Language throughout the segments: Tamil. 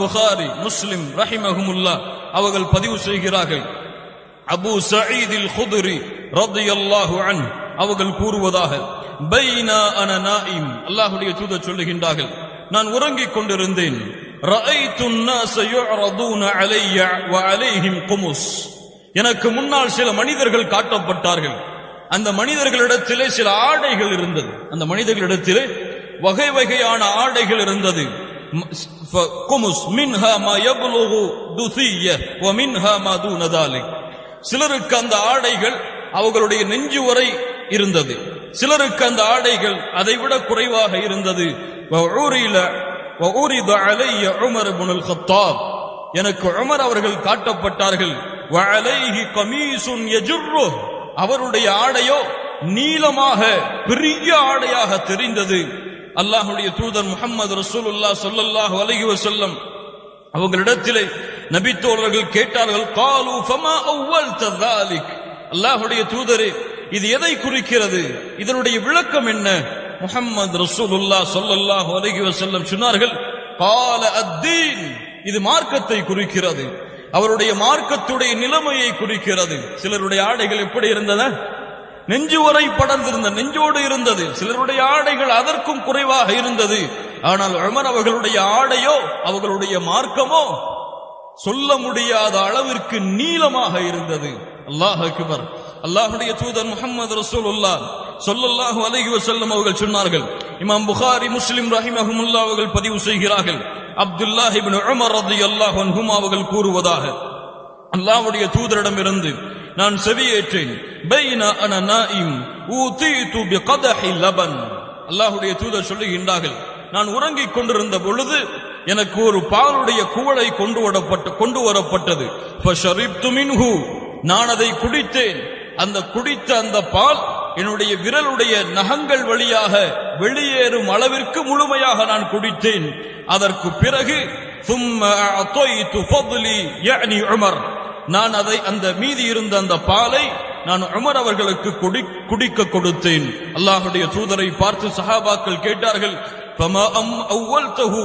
புகாரி முஸ்லிம் ரஹிமஹுமுல்லா அவர்கள் பதிவு செய்கிறார்கள். அபூ சயீத் அல் குத்ரி ரலியல்லாஹு அன்ஹு அவர்கள் கூறுவதாக, பைனா அன நாயிம், அல்லாஹ்வுடைய தூதர் சொல்லுகின்றார்கள், நான் உறங்கிக் கொண்டிருந்தேன். ரஅய்து الناس يعرضون علي وعليهم قمص, எனக்கு முன்னால் சில மனிதர்கள் காட்டப்பட்டார்கள். அந்த மனிதர்களிடத்திலே சில ஆடைகள் இருந்தது. அந்த மனிதர்களிடத்திலே வகை வகையான ஆடைகள் இருந்தது. குமுஸ் மின்ஹா மா யப்லுகு துசிய வ மின்ஹா மா தூன தாலிக், சிலருக்கு அந்த ஆடைகள் அவர்களுடைய நெஞ்சு வரை இருந்தது, சிலருக்கு அந்த ஆடைகள் அதைவிட குறைவாக இருந்தது. வ உரித அலைய உமர் இப்னு அல் கத்தாப், எனக்கு உமர் அவர்கள் காட்டப்பட்டார்கள். வ அலைஹி கமீசுன் யஜுர்ரு, அவருடைய ஆடையோ நீளமாக பெரிய ஆடையாக தெரிந்தது. அல்லாஹ்வுடைய தூதர் முஹம்மது ரசூலுல்லாஹ் ஸல்லல்லாஹு அலைஹி வஸல்லம் அவர்களிடத்திலே நபி தோழர்கள் கேட்டார்கள், காலு ஃபமா அவ்வல்த ذلك, அல்லாஹ்வுடைய தூதரே இது எதை குறிக்கிறது, இதனுடைய விளக்கம் என்ன? முஹம்மது ரசூலுல்லாஹ் ஸல்லல்லாஹு அலைஹி வஸல்லம் சொன்னார்கள், கால அத்தீன், இது மார்க்கத்தை குறிக்கிறது, அவருடைய மார்க்கத்துடைய நிலைமையை குறிக்கிறது. சிலருடைய ஆடைகள் எப்படி இருந்தன? நெஞ்சு வரை படர்ந்திருந்த, நெஞ்சோடு இருந்தது. சிலருடைய ஆடைகள் அதற்கும் குறைவாக இருந்தது. ஆனால் உமர் அவர்களுடைய ஆடையோ அவர்களுடைய மார்க்கமோ சொல்ல முடியாத அளவிற்கு நீளமாக இருந்தது. அல்லாஹ் அக்பர். அல்லாஹ்வுடைய தூதர் முஹம்மது ரசூலுல்லாஹ் ஸல்லல்லாஹு அலைஹி வஸல்லம் அவர்கள் சொன்னார்கள், இமாம் புகாரி முஸ்லிம் ரஹிமஹுமுல்லாஹ் அவர்கள் பதிவு செய்கிறார்கள், அப்துல்லாஹ் இப்னு உமர் ரலியல்லாஹு அன்ஹுமா அவர்கள் கூறுவதாக, அல்லாஹ்வுடைய தூதரிடமிருந்து நான் செவியேற்றேன். பைனா அன நாயிம் ஊதீது பிகதஹி லபன், அல்லாஹ்வுடைய தூதர் சொல்லுகின்றார்கள், நான் உறங்கிக் கொண்டிருந்த பொழுது எனக்கு ஒரு பாலுடைய குவளை கொண்டு வரப்பட்டது. ஃபஷரிப்து மின்ஹு, நான் அதை குடித்தேன். அந்த குடித்த அந்த பால் என்னுடைய விரலுடைய நகங்கள் வழியாக வெளியேறும் அளவிற்கு முழுமையாக நான் குடித்தேன். அதற்கு பிறகு ثم اعطيت فضلي يعني عمر, நான் அதை அந்த மீதி இருந்த அந்த பாலை நான் உமர் அவர்களுக்கு குடிக்க கொடுத்தேன். அல்லாஹ்வுடைய தூதரை பார்த்து சஹாபாக்கள் கேட்டார்கள், ஃபமா அவ்வல்தஹு,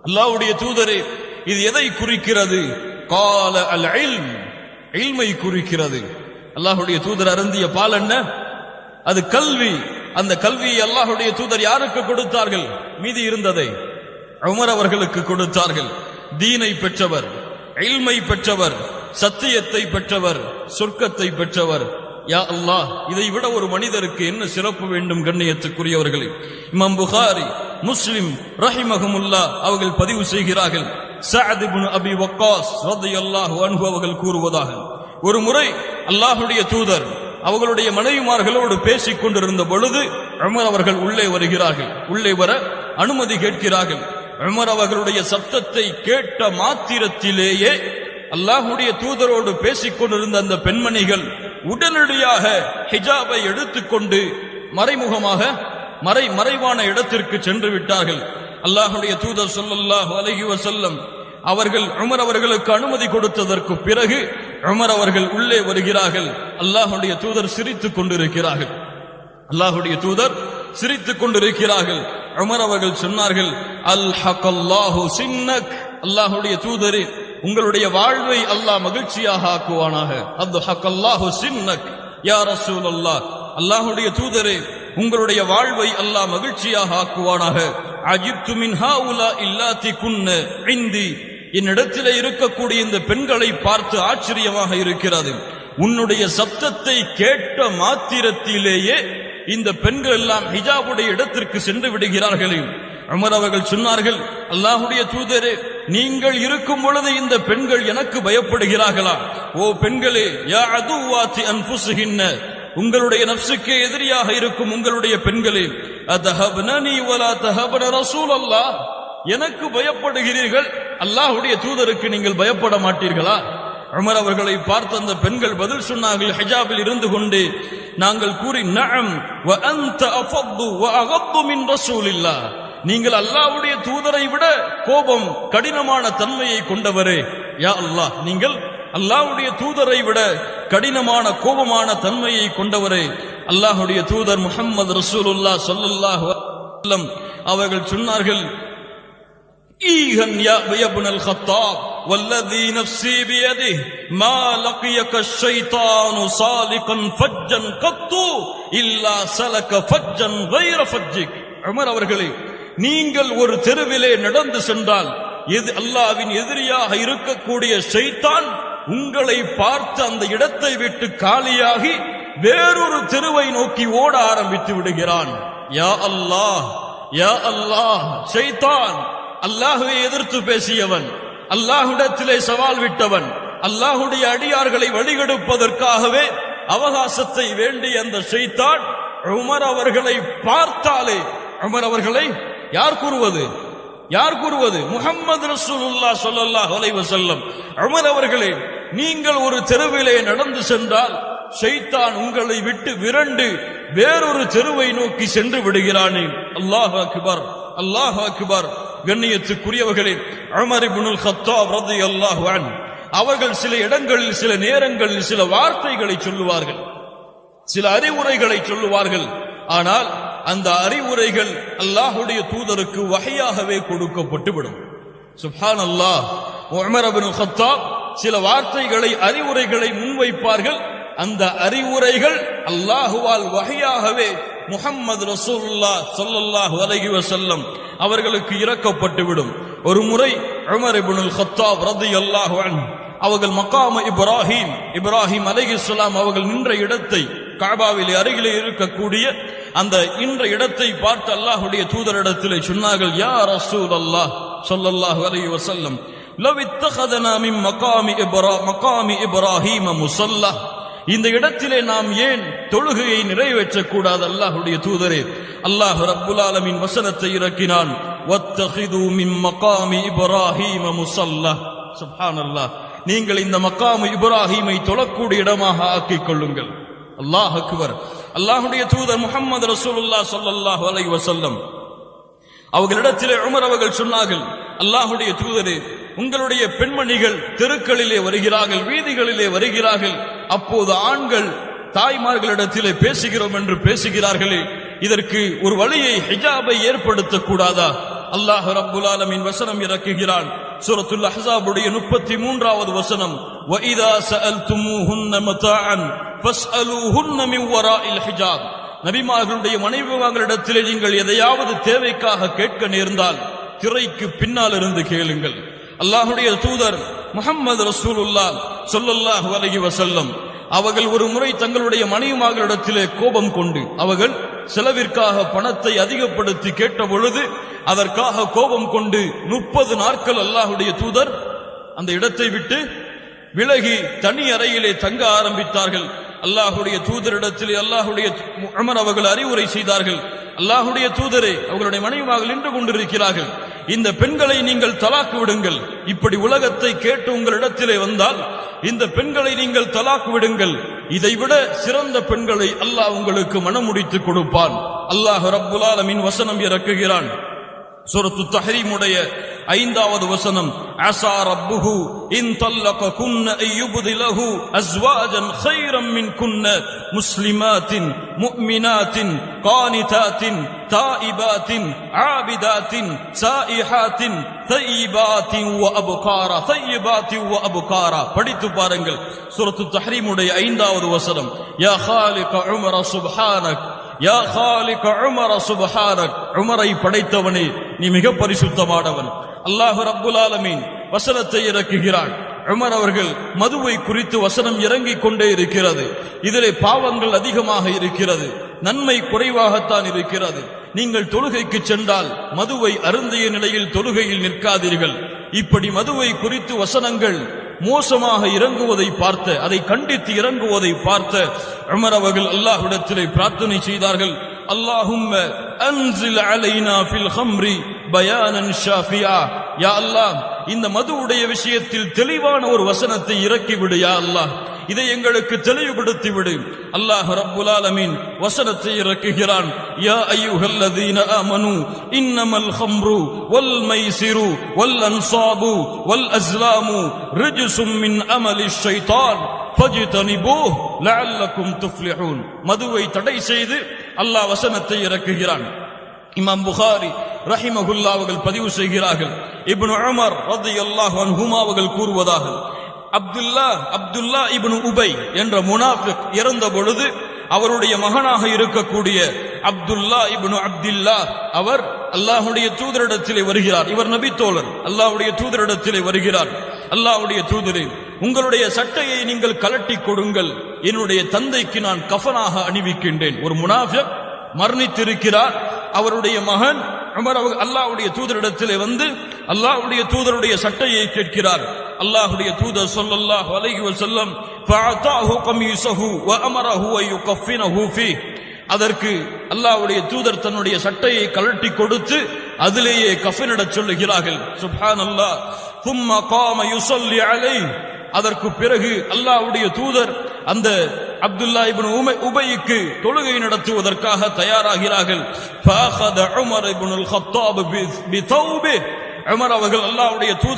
அல்லாஹ்வுடைய தூதரே இது எதை குறிக்கிறது? கால அல் இல்ம், இல்மை குறிக்கிறது. அல்லாஹ்வுடைய தூதர் அருந்திய பால் என்ன? அது கல்வி. அந்த கல்வியை அல்லாஹ்வுடைய தூதர் யாருக்கு கொடுத்தார்கள்? மீதி இருந்ததை உமர் அவர்களுக்கு கொடுத்தார்கள். தீனை பெற்றவர், இல்மை பெற்றவர், சத்தியத்தை பெற்றவர், சொர்க்கத்தை பெற்றவர். யா அல்லாஹ், இதை விட ஒரு மனிதருக்கு என்ன சிறப்பு வேண்டும்? கண்ணியத்துக்குரியவர்களே, இமாம் புகாரி முஸ்லிம் ரஹிமஹுமுல்லாஹ் அவர்கள் பதிவு செய்கிறார்கள், சஅத் இப்னு அபி வக்காஸ் ரலியல்லாஹு அன்ஹு அவர்கள் கூறுவதாக, ஒரு முறை அல்லாஹ்வுடைய தூதர் அவர்களுடைய மனைவிமார்களோடு பேசிக் கொண்டிருந்த பொழுது உமர் அவர்கள் உள்ளே வருகிறார்கள். உள்ளே வர அனுமதி கேட்கிறார்கள். உமர் அவர்களுடைய சப்தத்தை கேட்ட மாத்திரத்திலேயே அல்லாஹ்வுடைய தூதரோடு பேசிக் கொண்டிருந்த அந்த பெண்மணிகள் உடனடியாக ஹிஜாபை எடுத்துக்கொண்டு மறைமுகமாக மறைவான இடத்திற்கு சென்று விட்டார்கள். அல்லாஹ்வுடைய தூதர் ஸல்லல்லாஹு அலைஹி வஸல்லம் அவர்கள் உமர் அவர்களுக்கு அனுமதி கொடுத்ததற்கு பிறகு உமர் அவர்கள் உள்ளே வருகிறார்கள். அல்லாஹ்வுடைய தூதர் சிரித்துக் கொண்டிருக்கிறார்கள். அல்லாஹ்வுடைய தூதர் சிரித்துக் கொண்டிருக்கிறார்கள். உமர் அவர்கள் சொன்னார்கள், அல்ஹகல்லாஹு சின்னக், அல்லாஹ்வுடைய தூதரே உங்களுடைய வாழ்வை அல்லாஹ் மகிழ்ச்சியாக ஆக்குவானாக. அல்ஹகல்லாஹு சின்னக் யா ரசூலல்லாஹ், அல்லாஹ்வுடைய தூதரே உங்களுடைய வாழ்வை அல்லாஹ் மகிழ்ச்சியாக ஆக்குவானாக. அஜிப்து மின் ஹாஉலா இல்லாத்தி குன்ன இந்தி, என்னிடத்திலே இருக்கக்கூடிய இந்த பெண்களை பார்த்து ஆச்சரியமாக இருக்கிறது. உன்னுடைய சப்தத்தை கேட்ட மாத்திரத்திலேயே இந்த பெண்கள் எல்லாம் ஹிஜாபுடைய இடத்திற்கு சென்று விடுகிறார்களே. உமர் அவர்கள் சொன்னார்கள், அல்லாஹ்வுடைய தூதரே நீங்கள் இருக்கும் பொழுது இந்த பெண்கள் எனக்கு பயப்படுகிறார்களா? ஓ பெண்களே, யா அதுவாத்தி அன்ஃபுஸிஹின்ன, உங்களுடைய நஃப்ஸுக்கே எதிரியாக இருக்கும் உங்களுடைய பெண்களே, அதஹப்னனி வலா தஹப்ன ரசூலல்லாஹ், எனக்கு பயப்படுகிறீர்கள், அல்லாஹ்வுடைய தூதருக்கு நீங்கள் பயப்பட மாட்டீர்களா? உமர் அவர்களை பார்த்து அந்த பெண்கள் பதில் சொன்னார்கள், ஹிஜாபில் இருந்து கொண்டு நாங்கள் கூறி, நஅம் வ அன்த அஃது வ அகது மின் ரசூலில்லாஹ், நீங்கள் அல்லாஹ்வுடைய தூதரை விட கோபம் கடினமான தன்மையை கொண்டவரே. யா அல்லாஹ், நீங்கள் அல்லாஹ்வுடைய தூதரை விட கடினமான கோபமான தன்மையை கொண்டவரே. அல்லாஹ்வுடைய தூதர் முஹம்மது ரசூலுல்லாஹ் ஸல்லல்லாஹு அலைஹி வஸல்லம் அவர்கள் சொன்னார்கள், ஈகன் யா இப்னல் கத்தாப் வல்லதி நஃப்ஸி பியதிஹி மா லகியக ஷைத்தானு சாலிகன் ஃபஜ்ஜன் கத்து இல்லா சலக ஃபஜ்ஜன் கைர ஃபஜ்ஜிக். உமர் அவர்களே, நீங்கள் ஒரு தெருவிலே நடந்து சென்றால் அல்லாஹ்வின் எதிரியாக இருக்கக்கூடிய ஷைத்தான் உங்களை பார்த்து அந்த இடத்தை விட்டு காலியாகி வேறொரு தெருவை நோக்கி ஓட ஆரம்பித்து விடுகிறான். யா அல்லாஹ், யா அல்லாஹ். ஷைத்தான் அல்லாஹ்வை எதிர்த்து பேசியவன், அல்லாஹ்விடத்திலே சவால் விட்டவன், அல்லாஹ்வுடைய அடியார்களை வழிகெடுப்பதற்காகவே அவகாசத்தை வேண்டிய அந்த ஷைத்தான் உமர் அவர்களை பார்த்தாலே, உமர் அவர்களை யார் கூறுவது, யார் கூறுவது? முஹம்மது ரசூலுல்லாஹ் ஸல்லல்லாஹு அலைஹி வஸல்லம். உமர் அவர்களே, நீங்கள் ஒரு தெருவிலே நடந்து சென்றால் ஷைத்தான் உங்களை விட்டு விரண்டு வேறொரு தெருவை நோக்கி சென்று விடுகிறானே. அல்லாஹ் அக்பர், அல்லாஹ் அக்பர். கண்ணியத்துக்குரியவர்களே, உமர் இப்னுல் கத்தாப் ரலியல்லாஹு அன்ஹு அவர்கள் சில இடங்களில், சில நேரங்களில் சில வார்த்தைகளை சொல்லுவார்கள், சில அறிவுரைகளை சொல்லுவார்கள். ஆனால் அந்த அறிவுரைகள் அல்லாஹ்வுடைய தூதருக்கு வஹியாகவே கொடுக்கப்பட்டு விடும். சுப்ஹானல்லாஹ். உமர் இப்னுல் கத்தாப் சில வார்த்தைகளை, அறிவுரைகளை முன்வைப்பார்கள். அந்த அறிவுரைகள் அல்லாஹுவால் வஹியாகவே முஹம்மது ரசூலுல்லாஹ் ஸல்லல்லாஹு அலைஹி வஸல்லம் அவர்களுக்கு இறக்கப்பட்டு விடும். ஒரு முறை உமர் இப்னுல் கத்தாப் ரலியல்லாஹு அன்ஹு அவர்கள் மகாம இப்ராஹிம் அலைஹிஸ்ஸலாம் அவர்கள் நின்ற இடத்தை, கஅபாவிலே அருகிலே இருக்கக்கூடிய அந்த இன்ற இடத்தை பார்த்து அல்லாஹ்வுடைய தூதரிடத்திலே சொன்னார்கள், யா ரசூலல்லாஹ் ஸல்லல்லாஹு அலைஹி வஸல்லம், லவ் இத்தഖதனா மின் மகாமி இப்ராஹீம முஸல்லா, இந்த இடத்திலே நாம் ஏன் தொழுகையை நிறைவேற்றக் கூடாது? அல்லாஹ்வுடைய தூதரே, அல்லாஹ் ரப்புல் ஆலமீன் வசனத்தை இறக்கினான், வத்தഖிது மின் மகாமி இப்ராஹீம முஸல்லா. சுப்ஹானல்லாஹ். நீங்கள் இந்த மகாமு இப்ராஹீமை தொழக்கூடிய இடமாக ஆக்கிக் கொள்ளுங்கள். அல்லாஹ் அக்பர். அல்லாஹ்வுடைய தூதர் முஹம்மது ரசூலுல்லாஹ் ஸல்லல்லாஹு அலைஹி வஸல்லம் அவர்களிடத்திலே உமர் அவர்கள் சொன்னார்கள், அல்லாஹ்வுடைய தூதரே, உங்களுடைய பெண்மணிகள் தெருக்களிலே வருகிறார்கள், வீதிகளிலே வருகிறார்கள். அப்போது ஆண்கள் தாய்மார்களிடத்திலே பேசுகிறோம் என்று பேசுகிறார்களே, இதற்கு ஒரு வழியை, ஹிஜாபை ஏற்படுத்தக் கூடாதா? அல்லாஹ் ரப்புல் ஆலமீன் வசனம் இறக்குகிறான். சூரத்துல் அஹ்ஸாபுடைய 33வது வசனம், வஇதா சஅல்துமூஹுன்ன மதாஅன் ஃபஸ்அலூஹுன்ன மின் வராஇல் ஹிஜாப். நபிமார்களுடைய மனைவிமார்களிடத்திலே நீங்கள் எதையாவது தேவைக்காக கேட்க நேர்ந்தால் திரைக்கு பின்னால் இருந்து கேளுங்கள். அல்லாஹ்வுடைய தூதர் முஹம்மது ரசூலுல்லாஹ் ஸல்லல்லாஹு அலைஹி வஸல்லம் அவர்கள் ஒரு முறை தங்களுடைய மனைவிமார்களிடத்திலே கோபம் கொண்டு, அவர்கள் செலவிற்காக பணத்தை அதிகப்படுத்தி கேட்ட பொழுது அதற்காக கோபம் கொண்டு 30 நாட்கள் அல்லாஹ்வுடைய தூதர் அந்த இடத்தை விட்டு விலகி தனி அறையிலே தங்க ஆரம்பித்தார்கள். அல்லாஹ்வுடைய தூதரிடத்திலே அல்லாஹ்வுடைய உமர் அவர்கள் அறிவுரை செய்தார்கள், அல்லாஹ்வுடைய தூதரே, அவர்களுடைய மனைவிமார்கள் நின்று கொண்டிருக்கிறார்கள், இந்த பெண்களை நீங்கள் தலாக்கு விடுங்கள். இப்படி உலகத்தை கேட்டு உங்களிடத்திலே வந்தால் இந்த பெண்களை நீங்கள் தலாக்கு விடுங்கள். இதைவிட சிறந்த பெண்களை அல்லாஹ் உங்களுக்கு மனமுடித்து கொடுப்பான். அல்லாஹ் ரப்புல் ஆலமீன் வசனம் இறக்குகிறான். சூரத்து தஹ்ரீமுடைய 5வது வசனம், அஸா ரப்புஹு இன் தல்லககுன்ன அய்யுப்திலஹு அஸ்வாஜன் கைரம் மின்குன்ன முஸ்லிமாத்தின் முஃமினாத்தின் கானிதாத்தின் தாயிபாத்தின் ஆபிதாத்தின் சாயிஹாத்தின் தய்யிபாத்தின் வ அப்காரா, தய்யிபாத்தின் வ அப்காரா. படித்து பாருங்கள். சூரத்து தஹ்ரீமுடைய 5வது வசனம், யா காலிக உமர சுப்ஹானக், யா காலிக உமர சுப்ஹானக். உமரை படைத்தவனே, நீ மிக பரிசுத்தமானவன். அல்லாஹ் ரப்புல் ஆலமீன் வசனத்தை இறக்குகிறான். உமர் அவர்கள் மதுவை குறித்து வசனம் இறங்கிக் கொண்டே இருக்கிறது. இதிலே பாவங்கள் அதிகமாக இருக்கிறது, நன்மை குறைவாகத்தான் இருக்கிறது. நீங்கள் தொழுகைக்கு சென்றால் மதுவை அருந்திய நிலையில் தொழுகையில் நிற்காதீர்கள். இப்படி மதுவை குறித்து வசனங்கள் மோசமாக இறங்குவதை பார்த்த, அதை கண்டித்து இறங்குவதை பார்த்த உமர் அவர்கள் அல்லாஹ்விடத்திலே பிரார்த்தனை செய்தார்கள், அல்லாஹும்ம அன்ஸில் அலைனா ஃபில் ஹம்ரி பயானன் ஷாஃபியா. யா அல்லாஹ், இந்த மதுவுடைய விஷயத்தில் தெளிவான ஒரு வசனத்தை இறக்கி விடு. யா அல்லாஹ், இதை எங்களுக்கு தெளிவுபடுத்தி விடு. அல்லாஹ் ரப்புல் ஆலமீன் வசனத்தை இறக்குகிறான், யா அய்யுஹல்லதீன ஆமனூ இன்னமல் ஹம்ரு வல் மைசிரு வல் அன்சாபு வல் அஸ்லாமு ரிஜ்சும் மின் அமலிஷ் ஷைத்தான் ஃபஜ்தனிபூஹ் லஅல்லக்கும் துஃப்லிஹூன். மதுவை தடை செய்து அல்லாஹ் வசனத்தை இறக்குகிறான். இமாம் புகாரி ரஹிமஹுல்லாஹ் அவர்கள் பதிவு செய்கிறார்கள், இப்னு உமர் ரலியல்லாஹு அன்ஹுமா அவர்கள் கூறுவதாக, அப்துல்லா இப்னு உபை என்ற முனாஃபிக் இறந்த பொழுது அவருடைய மகனாக இருக்கக்கூடிய அப்துல்லா இப்னு அப்துல்லா அவர் அல்லாஹ்வுடைய தூதரிடத்திலே வருகிறார். இவர் நபி தோழர். அல்லாஹ்வுடைய தூதரிடத்திலே வருகிறார். அல்லாஹ்வுடைய தூதரே, உங்களுடைய சட்டையை நீங்கள் கலட்டி கொடுங்கள், என்னுடைய தந்தைக்கு நான் கஃனாக அணிவிக்கின்றேன். ஒரு முனாஃபிக் மரணித்திருக்கிறார். அவருடைய மகன் உமர் அல்லாஹ்வுடைய தூதரிடத்திலே வந்து அல்லாஹ்வுடைய தூதருடைய சட்டையை கேட்கிறார். அல்லாஹ்வுடைய தூதர் ஸல்லல்லாஹு அலைஹி வஸல்லம் ஃபஅதாஹு கமீஸஹு வ அமரஹு அன் யுகஃபினஹு ஃபீஹ், அதற்கு அல்லாஹ்வுடைய தூதர் தன்னுடைய சட்டையை கழட்டி கொடுத்து அதிலேயே கஃனிடச் சொல்லுகிறார்கள். சுப்ஹானல்லாஹ். ثم قام يصلي عليه, அதற்கு பிறகு அல்லாஹ்வுடைய தூதர் அந்த அப்துல்லா இப்னு உபைக்கு தொழுகை நடத்துவதற்காக தயாராகிறார்கள். فاخذ عمر بن الخطاب بثوبه, உமர் அவர்கள் அல்லாஹ்வுடைய தூதர்